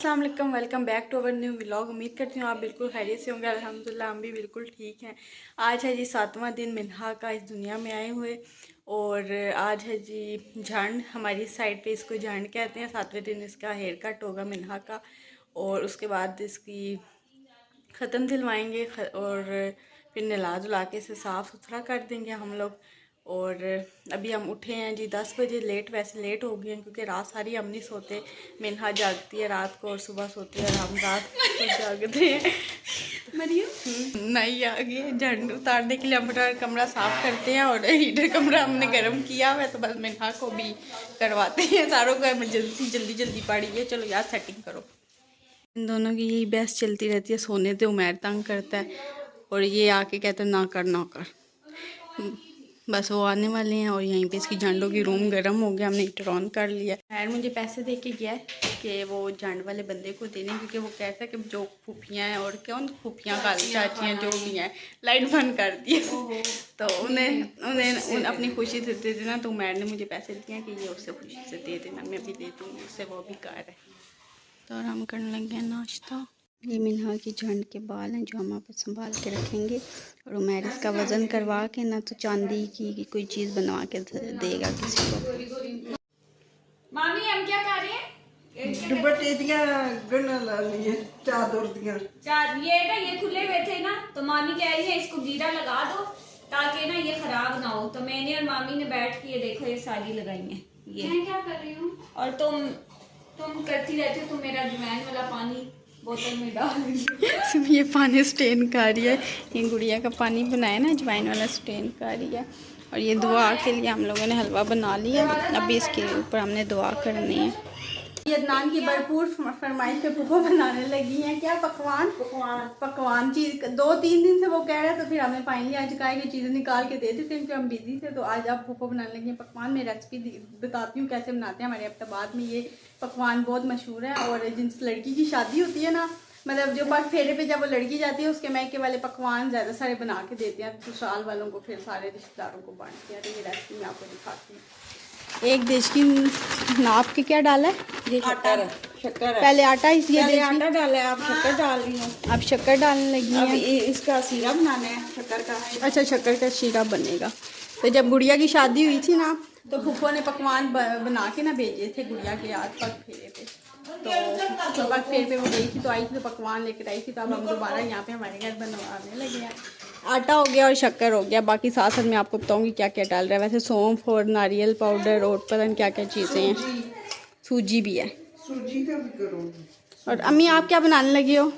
अस्सलाम वालेकुम, welcome back to our new vlog. उम्मीद करती हूँ आप बिल्कुल खैरियत से होंगे। अल्हम्दुलिल्लाह हम भी बिल्कुल ठीक हैं। आज है जी 7वां दिन मिन्हा का इस दुनिया में आए हुए, और आज है जी झंड। हमारी साइड पे इसको झंड कहते हैं। 7वें दिन इसका हेयर कट होगा मिन्हा का, और उसके बाद इसकी ख़त्म दिलवाएंगे और फिर नहला धुला के इसे साफ़ सुथरा कर देंगे हम लोग। और अभी हम उठे हैं जी 10 बजे। लेट वैसे लेट हो गए हैं क्योंकि रात सारी हम नहीं सोते। मिन्हा जागती है रात को और सुबह सोती है, और हम रात को जागते हैं। मरियम नहीं आ गई। झंड उतारने के लिए हम कमरा साफ़ करते हैं, और हीटर कमरा हमने गर्म किया हुआ है, तो बस मिन्हा को भी करवाते हैं। सारों को इमरजेंसी जल्दी जल्दी पड़ी है। चलो यार सेटिंग करो। इन दोनों की यही बहस चलती रहती है। सोने तो उमैर तंग करता है, और ये आके कहते हैं ना कर ना कर। बस वो आने वाले हैं, और यहीं पे इसकी झंडों की रूम गर्म हो गया। हमने हीटर ऑन कर लिया। खैर मुझे पैसे दे के गया है कि वो झंड वाले बंदे को देने, क्योंकि वो कहता है कि जो फूफियाँ हैं और कौन फूफियाँ काली चाचियाँ जो भी हैं लाइट बंद कर दी है। तो उन्हें अपनी खुशी से दे देना। तो उमैर ने मुझे पैसे दिए हैं कि ये उससे खुशी से दे देना। मैं भी दे दूँगी उससे, वो भी कार है। तो हम करने लगे हैं नाश्ता। ये मिन्हा की झंड के बाल हैं जो हम आप संभाल के रखेंगे, और उमैर इसका वज़न करवा के ना तो चांदी की कोई चीज़ बनवा के देगा किसी को। मामी हम क्या कर रहे हैं? दुपट्टे दिया गना ला लिए चादर दिया ये ना ये खुले हुए थे ना, तो मामी कह रही है इसको गीरा लगा दो ताकि ना ये खराब ना हो। तो मैंने और मामी ने बैठ के ये देखो ये सारी लगाई है। ये मैं क्या कर रही हूँ, और तुम करती रहती हो। तुम मेरा जमैन वाला पानी बोतल में डाल रही ये पानी स्टेन कर रही है। ये गुड़िया का पानी बनाया ना अजवाइन वाला, स्टेन कर रही है। और ये दुआ के लिए हम लोगों ने हलवा बना लिया। अभी इसके ऊपर हमने दुआ करनी है। ये अदनान की भरपूर फरमाइश पे पुप्पो बनाने लगी हैं। क्या पकवान पकवान चीज़ 2-3 दिन से वो कह रहा है, तो फिर हमने फाइनली आज कहा कि चीज़ें निकाल के दे दी थी क्योंकि हम बिजी थे। तो आज आप पुप्पो बनाने लगी हैं पकवान। मैं रेसिपी बताती हूँ कैसे बनाते हैं। हमारे अब्ताबाद में ये पकवान बहुत मशहूर है, और जिस लड़की की शादी होती है ना, मतलब जो पग फेरे पे जब वो लड़की जाती है उसके मैके वाले पकवान ज़्यादा सारे बना के देते हैं ससुराल वालों को, फिर सारे रिश्तेदारों को बांटते हैं। तो ये रेसिपी मैं आपको दिखाती हूँ। एक देश की नाप के क्या डाला है? ये शक्कर है। पहले आटा, इसलिए पहले आटा डाला है, आप शक्कर डाल रही हो। आप शक्कर डालने लगी अब हैं। इसका सीरा बनाना है शक्कर का। अच्छा, शक्कर का शीरा बनेगा। तो जब गुड़िया की शादी हुई थी ना, तो फूफो ने पकवान बना के ना भेजे थे गुड़िया के आज पग फेरे पे। तो पग फेरे पे वो गई थी, तो आई थी तो पकवान लेकर आई थी। तो अब हम दोबारा यहाँ पे हमारे घर बनवाने लगे हैं। आटा हो गया और शक्कर हो गया। बाकी साथ साथ मैं आपको बताऊंगी क्या क्या डाल रहा है। वैसे सौंफ और नारियल पाउडर और पता नहीं क्या क्या चीज़ें हैं। सूजी भी है। सूजी का भी करो। और अम्मी आप क्या बनाने लगी हो?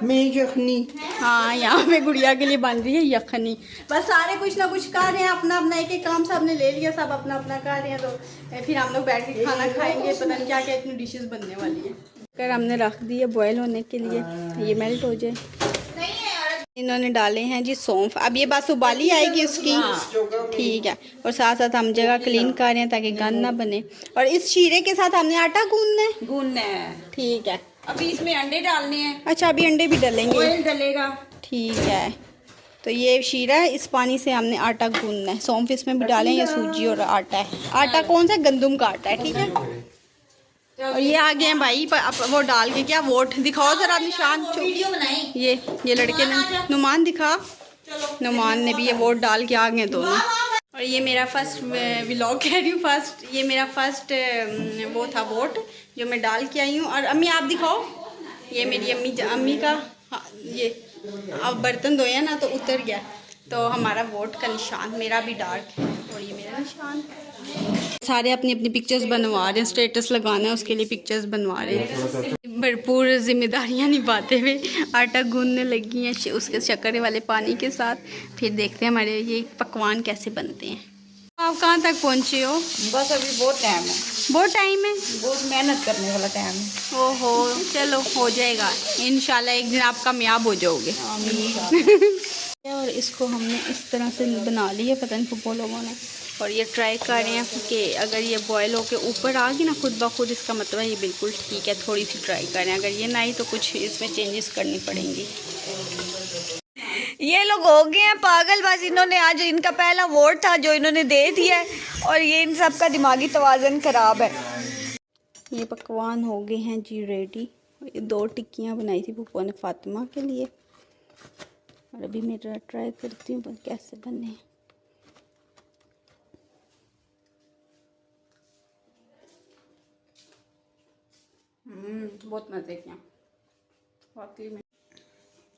मैं यखनी। हाँ, यहाँ पे गुड़िया के लिए बन रही है यखनी। बस सारे कुछ ना कुछ कर रहे हैं, अपना अपना एक एक काम सबने ले लिया, सब अपना अपना कर रहे हैं। तो फिर हम लोग बैठ के खाना खाएंगे। पता नहीं क्या क्या इतनी डिशेस बनने वाली है। कर हमने रख दी है बॉयल होने के लिए, ये मेल्ट हो जाए। इन्होंने डाले हैं जी सौंफ। अब ये बस उबाली आएगी उसकी। ठीक है। और साथ साथ हम जगह क्लीन कर रहे हैं ताकि गंद ना बने। और इस शीरे के साथ हमने आटा गूंदना है। ठीक है। अभी इसमें अंडे डालने हैं। अच्छा, अभी अंडे भी डालेंगे। ऑयल डलेगा। ठीक है। तो ये शीरा है, इस पानी से हमने आटा गूंदना है। सौंफ इसमें भी डालें। ये सूजी और आटा है। आटा कौन सा? गंदम का आटा है। ठीक है। और ये आ गए हैं भाई वो डाल के। क्या वोट दिखाओ जरा निशान। वीडियो बनाई। ये लड़के ने नुमान दिखा। नुमान ने भी ये वोट डाल के आ गए दोनों। और ये मेरा फर्स्ट व्लॉग कह रही हूँ, फर्स्ट ये मेरा फर्स्ट वो था वोट जो मैं डाल के आई हूँ। और अम्मी आप दिखाओ। ये मेरी अम्मी का। हाँ, ये अब बर्तन धोया ना तो उतर गया। तो हमारा वोट का निशान मेरा भी डार्क है, और ये मेरा निशान। सारे अपनी अपनी पिक्चर्स बनवा रहे हैं। स्टेटस लगाना है उसके लिए पिक्चर्स बनवा रहे हैं। भरपूर जिम्मेदारियां निभाते हुए आटा गूंदने लगी हैं उसके शक्कर वाले पानी के साथ। फिर देखते हैं हमारे ये पकवान कैसे बनते हैं। आप कहाँ तक पहुँचे हो? बस अभी बहुत टाइम है। बहुत टाइम है। बहुत मेहनत करने वाला टाइम है। ओहो, चलो हो जाएगा इंशाल्लाह। एक दिन आप कामयाब हो जाओगे। और इसको हमने इस तरह से बना लिया, पता नहीं फुप्पो लोगों ने। और ये ट्राई कर रहे हैं कि अगर ये बॉयल होके ऊपर आ गई ना खुद ब खुद, इसका मतलब है ये बिल्कुल ठीक है। थोड़ी सी ट्राई करें, अगर ये ना आई तो कुछ इसमें चेंजेस करनी पड़ेंगी। ये लोग हो गए हैं पागल। बस इन्होंने आज इनका पहला वोट था जो इन्होंने दे दिया है, और ये इन सब का दिमागी तवाज़ुन खराब है। ये पकवान हो गए हैं जी रेडी। ये 2 टिक्कियाँ बनाई थी पप्पू ने फातिमा के लिए, और अभी मैं ट्राई करती हूँ कैसे बने। बहुत मज़े के हैं वाकई में।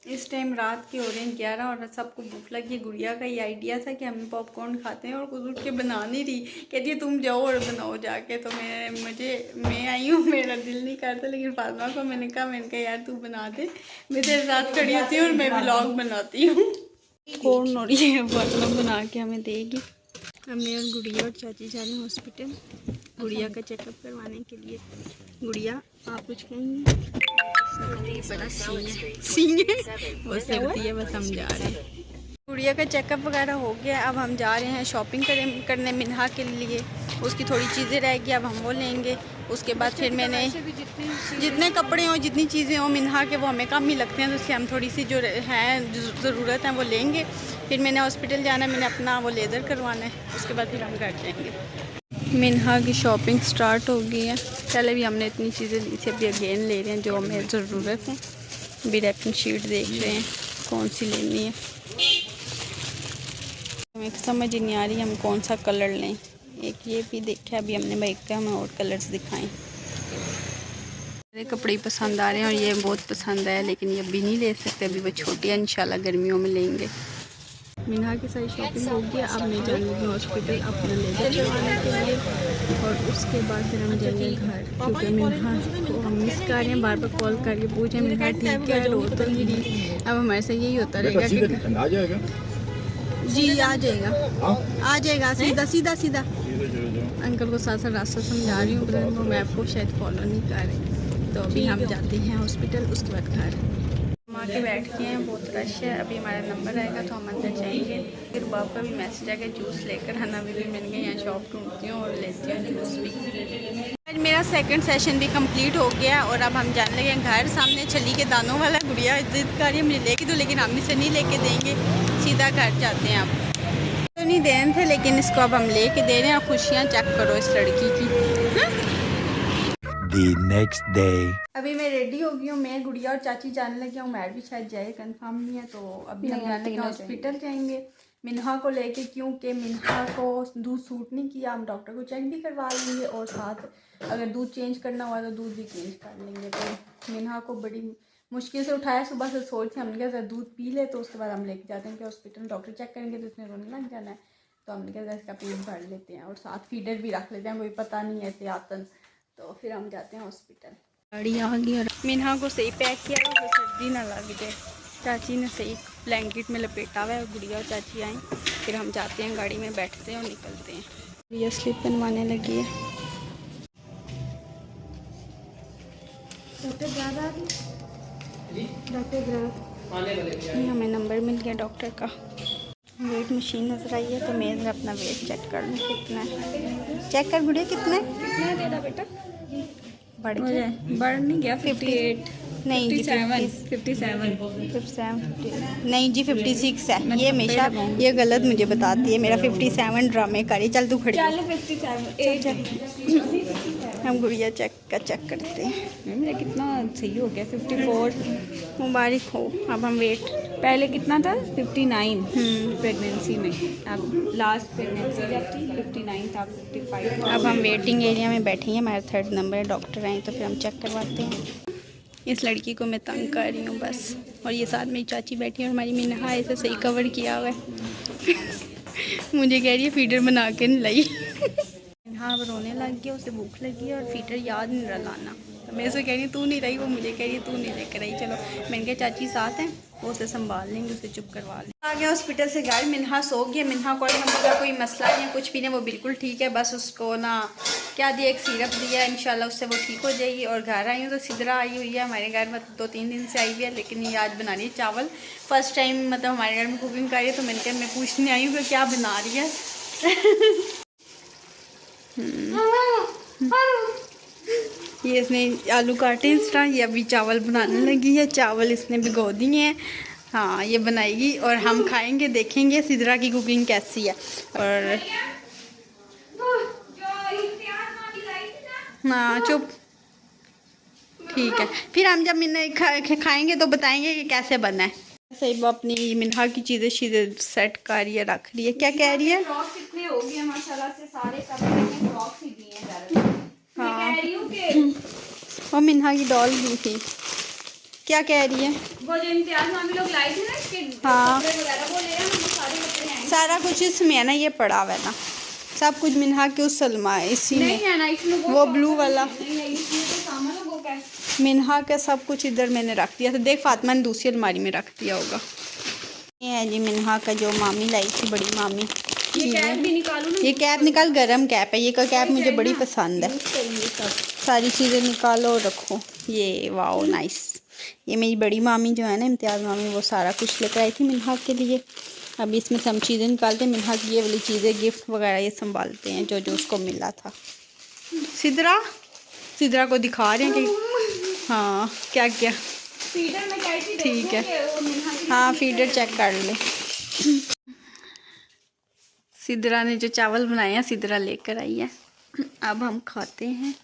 इस टाइम रात के हो रहे हैं 11 और सबको भूख लगी। गुड़िया का ये आइडिया था कि हम पॉपकॉर्न खाते हैं और खुद उठ के बना नहीं रही, कहती है तुम जाओ और बनाओ जाके। तो मैं आई हूँ, मेरा दिल नहीं करता, लेकिन फातिमा को मैंने कहा यार तू बना दे, मैं तेरे साथ खड़ी होती हूँ और मैं व्लॉग बनाती हूँ। कौन और ये फातिमा बना के हमें देगी। हमें और गुड़िया और चाची जा रहे हैं हॉस्पिटल गुड़िया का चेकअप करवाने के लिए। गुड़िया आप कुछ कहेंगे? बड़ा सीन है वो सर्दी है, बस हम जा रहे हैं। गुड़िया का चेकअप वगैरह हो गया, अब हम जा रहे हैं शॉपिंग करने मिन्हा के लिए। उसकी थोड़ी चीज़ें रह गई, अब हम वो लेंगे। उसके बाद फिर मैंने जितने कपड़े हों जितनी चीज़ें हों मिन्हा के वो हमें कम ही लगते हैं, तो उसके हम थोड़ी सी जो हैं ज़रूरत है वो लेंगे। फिर मैंने हॉस्पिटल जाना है, मैंने अपना वो लेज़र करवाना है, उसके बाद फिर हम घर जाएंगे। मिन्हा की शॉपिंग स्टार्ट हो गई है। पहले भी हमने इतनी चीज़ें ली थी, अभी अगेन ले रहे हैं जो हमें ज़रूरत है। अभी रैपिंग शीट देख रहे हैं कौन सी लेनी है, हमें समझ नहीं आ रही हम कौन सा कलर लें। एक ये भी देखा, अभी हमने भाई का हमें और कलर्स दिखाएं। मेरे कपड़े पसंद आ रहे हैं और ये बहुत पसंद है, लेकिन ये अभी नहीं ले सकते, अभी वो छोटी है, इंशाल्लाह गर्मियों में लेंगे। मिन्हा की सारी शॉपिंग हो गई, अब मैं जाऊँगी हॉस्पिटल अपना लेज़र करवाने के लिए, और उसके बाद फिर हम जाएंगे घर, क्योंकि मिन्हा को हम मिस कर रहे हैं। बार बार कॉल करके पूछे मिन्हा ठीक है, रो तो नहीं रही। अब हमारे से यही होता रहेगा कि जी आ जाएगा सीधा सीधा सीधा। अंकल को साथ साथ रास्ता समझा रही हूँ, वो मैप को शायद फॉलो नहीं कर रहे। तो अभी हम जाते हैं हॉस्पिटल, उसके बाद घर। हम आके बैठ के हैं, बहुत रश है, अभी हमारा नंबर आएगा तो हम अंदर जाएंगे। फिर बाप का भी मैसेज आएगा जूस लेकर आना। भी मैंने कहा यहाँ शॉप ढूंढती हूँ और लेती हूँ जूस भी। आज मेरा सेकंड सेशन भी कंप्लीट हो गया और अब हम जाने लगे घर। सामने छली के दानों वाला गुड़िया जिद कर रही है मुझे लेके दो, लेकिन हम इसे नहीं लेके देंगे, सीधा घर जाते हैं। अब तो नहीं दे रहे थे, लेकिन इसको अब हम लेके दे रहे हैं। खुशियाँ चेक करो इस लड़की की। The next day. अभी मैं रेडी हो गई हूँ, मैं गुड़िया और चाची जाने लगी हूँ। मैं भी शायद जाए, कंफर्म नहीं है। तो अभी हम जाने लगे हॉस्पिटल जाएंगे मिन्हा को लेके, क्योंकि मिन्हा को दूध सूट नहीं किया। हम डॉक्टर को चेक भी करवा लेंगे और साथ अगर दूध चेंज करना हुआ तो दूध भी चेंज कर लेंगे। तो मिन्हा को बड़ी मुश्किल से उठाया, सुबह से सोच के हमने कहा दूध पी ले, तो उसके बाद हम लेके जाते हैं कि हॉस्पिटल डॉक्टर चेक करेंगे तो इसने रोने लग जाना है। तो हमने कहा इसका पेट भर लेते हैं और साथ फीडर भी रख लेते हैं, कोई पता नहीं है एहतियातन। तो फिर हम जाते हैं हॉस्पिटल। गाड़ी आ गई और मिन्हा को सही पैक किया तो सर्दी ना लग जाए। चाची ने सही ब्लैंकेट में लपेटा हुआ है, गुड़िया और चाची आई। फिर हम जाते हैं, गाड़ी में बैठते हैं और निकलते हैं। ये स्लिप बनवाने लगी है। डॉक्टर हमें नंबर मिल गया डॉक्टर का। वेट मशीन नजर आई है, तो मैं इधर अपना वेट चेक कर लूँ कितना है। चेक कर गुड़िया कितना है? कितना है तेरा बेटा? बढ़ गया, बढ़ नहीं गया, 58 नहीं जी 57 नहीं जी 56 है। ये हमेशा ये गलत मुझे बताती है, मेरा 57 ड्रामे करी। चल तू खड़ी, चल 57 हम गुड़िया चेक करते हैं। मेरा कितना सही हो गया, 54। मुबारक हो। अब हम वेट, पहले कितना था? 59 प्रेगनेंसी में, अब लास्ट प्रेगनेंसी जब थी 59 था, 55। अब हम वेटिंग एरिया में बैठे हैं, हमारा 3rd नंबर है। डॉक्टर आए तो फिर हम चेक करवाते हैं। इस लड़की को मैं तंग कर रही हूँ बस, और ये साथ मेरी चाची बैठी है और हमारी मिन्हा इसे सही कवर किया हुआ है। मुझे कह रही है फीडर बना के नहीं लाई। मिन्हा अब रोने लग गया, उसे भूख लगी है और फीडर याद नहीं रहा लाना। तो मैं उसे कह रही हूँ तू नहीं रही, वो मुझे कह रही है तू नहीं लेकर आई। चलो मैंने कहा चाची साथ हैं, वो उसे संभाल लेंगे, उसे चुप करवा लेंगे। आ गया हॉस्पिटल से घर, मिन्हा सो गया। मिन्हा को अल्हम्दुलिल्लाह कोई मसला नहीं है, कुछ भी नहीं, वो बिल्कुल ठीक है। बस उसको ना क्या दिया, एक सिरप दिया, इंशाल्लाह उससे वो ठीक हो जाएगी। और घर आई हूँ तो सिदरा आई हुई है हमारे घर, मतलब 2-3 दिन से आई हुई है, लेकिन ये आज बना रही है चावल। फर्स्ट टाइम मतलब हमारे घर में कुकिंग कर रही है, तो मैंने कहा मैं पूछने आई हूँ कि क्या बना रही है। ये इसने आलू काटे इस तरह, ये अभी चावल बनाने लगी है। चावल इसने भिगो दिए हैं, हाँ ये बनाएगी और हम खाएंगे, देखेंगे सिदरा की कुकिंग कैसी है। और हाँ चुप, ठीक है, फिर हम जब खाएंगे तो बताएंगे कि कैसे बना है। सही वो अपनी मिन्हा की चीज़ें सेट कर रही है, रख रही है। क्या कह रही है? फ्रॉक्स इतने हो गए माशाल्लाह से, सारे सब फ्रॉक्स ही दिए हैं ज़्यादा। मैं कह रही हूँ कि वो मिन्हा की डॉल भी थी। क्या कह रही है? वो जो इम्तियाज मामी लोग लाए थे ना इसके हाँ। कपड़े वगैरह, वो ले रहे हैं, हम सारे कपड़े आए। सारा कुछ इसमें है ना, ये पड़ा हुआ है ना, सब कुछ मिन्हा के उस सलमा है इसी में। नहीं है ना इसमें, वो ब्लू वाला नहीं है इसमें, तो सामान है वो क्या है? मिन्हा का सब कुछ इधर मैंने रख दिया था। देख फातिमा ने दूसरी अलमारी में रख दिया होगा। ये है जी मिन्हा का जो मामी लाई थी, बड़ी मामी। ये कैप भी निकालू ना, ये कैप निकाल, गरम कैप है ये का कैप, मुझे बड़ी पसंद है। सारी चीज़ें निकालो और रखो। ये वाओ नाइस। ये मेरी बड़ी मामी जो है ना, इम्तियाज़ मामी, वो सारा कुछ लेकर आई थी मिन्हा के लिए। अभी इसमें सब चीज़ें निकालते हैं। मिन्हा की ये वाली चीज़ें, गिफ्ट वगैरह ये संभालते हैं जो जो उसको मिला था। सिदरा को दिखा रहे हैं कि हाँ क्या क्या फीडर में कैसी ठीक है। कि वो मिन्हा की हाँ फीडर चेक कर ले। सिदरा ने जो चावल बनाए हैं सिदरा लेकर आई है। अब हम खाते हैं।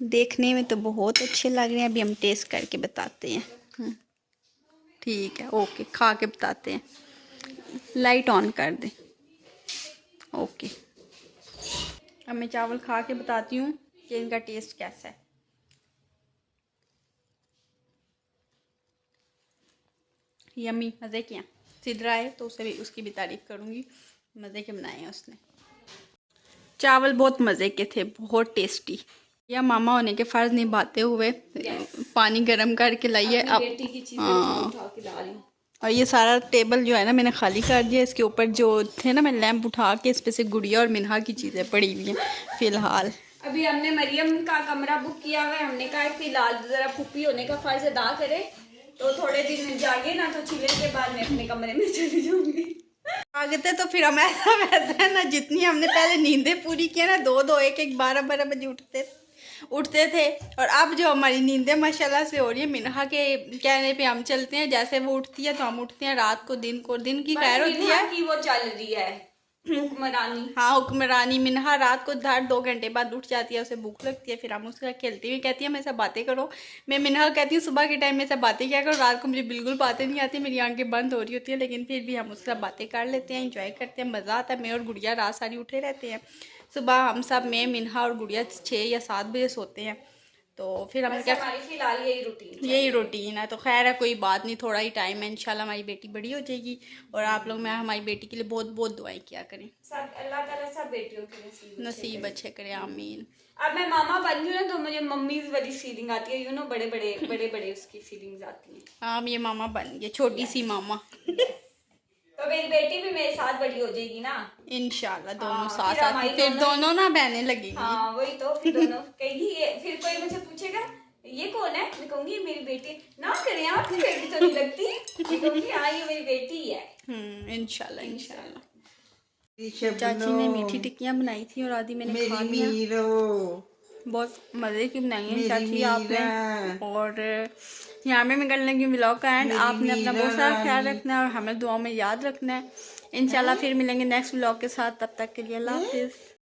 देखने में तो बहुत अच्छे लग रहे हैं, अभी हम टेस्ट करके बताते हैं। ठीक है, ओके, खा के बताते हैं। लाइट ऑन कर दे। ओके, अब मैं चावल खा के बताती हूँ कि इनका टेस्ट कैसा है। यम्मी, मज़े के हैं। सिदरा है तो उसे भी, उसकी भी तारीफ़ करूँगी, मज़े के बनाए हैं उसने। चावल बहुत मज़े के थे, बहुत टेस्टी। या मामा होने के फ़र्ज़ निभाते हुए पानी गर्म करके लाइए अब। हाँ, और ये सारा टेबल जो है ना मैंने खाली कर दिया। इसके ऊपर जो थे ना, मैं लैंप उठा के इस पे से गुड़िया और मिन्हा की चीज़ें पड़ी हुई हैं फ़िलहाल। अभी हमने मरियम का कमरा बुक किया हुआ है। हमने कहा फिलहाल ज़रा फूफी होने का फ़र्ज अदा करे, तो थोड़े दिन जागे ना, तो छिले के बाद मैं अपने कमरे में चली जाऊंगी। आगे थे तो फिर हम ऐसा वैसा है ना, जितनी हमने पहले नींदें पूरी की ना, 2-2, 1-1, 12-12 बजे उठते थे। और अब जो हमारी नींदें माशाल्लाह से हो रही है, मिन्हा के कहने पे हम चलते हैं। जैसे वो उठती है तो हम उठते हैं। रात को दिन की खैर होती है कि वो चल रही है हुक्मरानी। हाँ हुक्मरानी। मिन्हा रात को 2 घंटे बाद उठ जाती है, उसे भूख लगती है, फिर हम उसके साथ खेलती हुई कहती है मेरे साथ बातें करो। मैं मिन्हा कहती हूँ सुबह के टाइम मेरे साथ बातें क्या करो, रात को मुझे बिल्कुल बातें नहीं आती, मेरी आंखें बंद हो रही होती हैं, लेकिन फिर भी हम उसके साथ बातें कर लेते हैं, इंजॉय करते हैं, मज़ा आता है। मैं और गुड़िया रात सारी उठे रहते हैं। सुबह हम सब, मैं, मिन्हा और गुड़िया 6 या 7 बजे सोते हैं। तो फिर हम क्या, फिलहाल यही रूटीन है। तो खैर है, कोई बात नहीं, थोड़ा ही टाइम है, इंशाल्लाह हमारी बेटी बड़ी हो जाएगी। और आप लोग, मैं हमारी बेटी के लिए बहुत बहुत दुआएं किया करें। सब अल्लाह ताला सब बेटियों के नसीब अच्छे करे, आमीन। अब मैं मामा बन गई ना, तो मुझे मम्मी वाली फीलिंग आती है, यू नो, बड़े बड़े उसकी फीलिंग्स आती हैं। हाँ ये मामा बन गए, छोटी सी मामा। तो मेरी बेटी भी मेरे साथ बड़ी हो जाएगी ना, इंशाल्लाह। दोनों हाँ, साथ फिर साथ, हमारी फिर दोनों ना बहने लगेंगी। हाँ वही तो, फिर दोनों कहेगी। फिर कोई मुझे पूछेगा ये कौन है, मैं कहूंगी मेरी बेटी। ना करें आपकी बेटी तो नहीं लगती, मैं कहूंगी हाँ ये मेरी बेटी है। इंशाल्लाह इंशाल्लाह। चाची ने मीठी टिक्कियाँ बनाई थी और आधी मैंने खा लिया। बहुत मज़े की बनाई है चाची आपने। और यहाँ पे मैं कर लगी व्लॉग का एंड। आपने अपना बहुत सारा ख्याल रखना है और हमें दुआओं में याद रखना है। इंशाल्लाह फिर मिलेंगे नेक्स्ट व्लॉग के साथ, तब तक के लिए अल्लाह हाफिज़।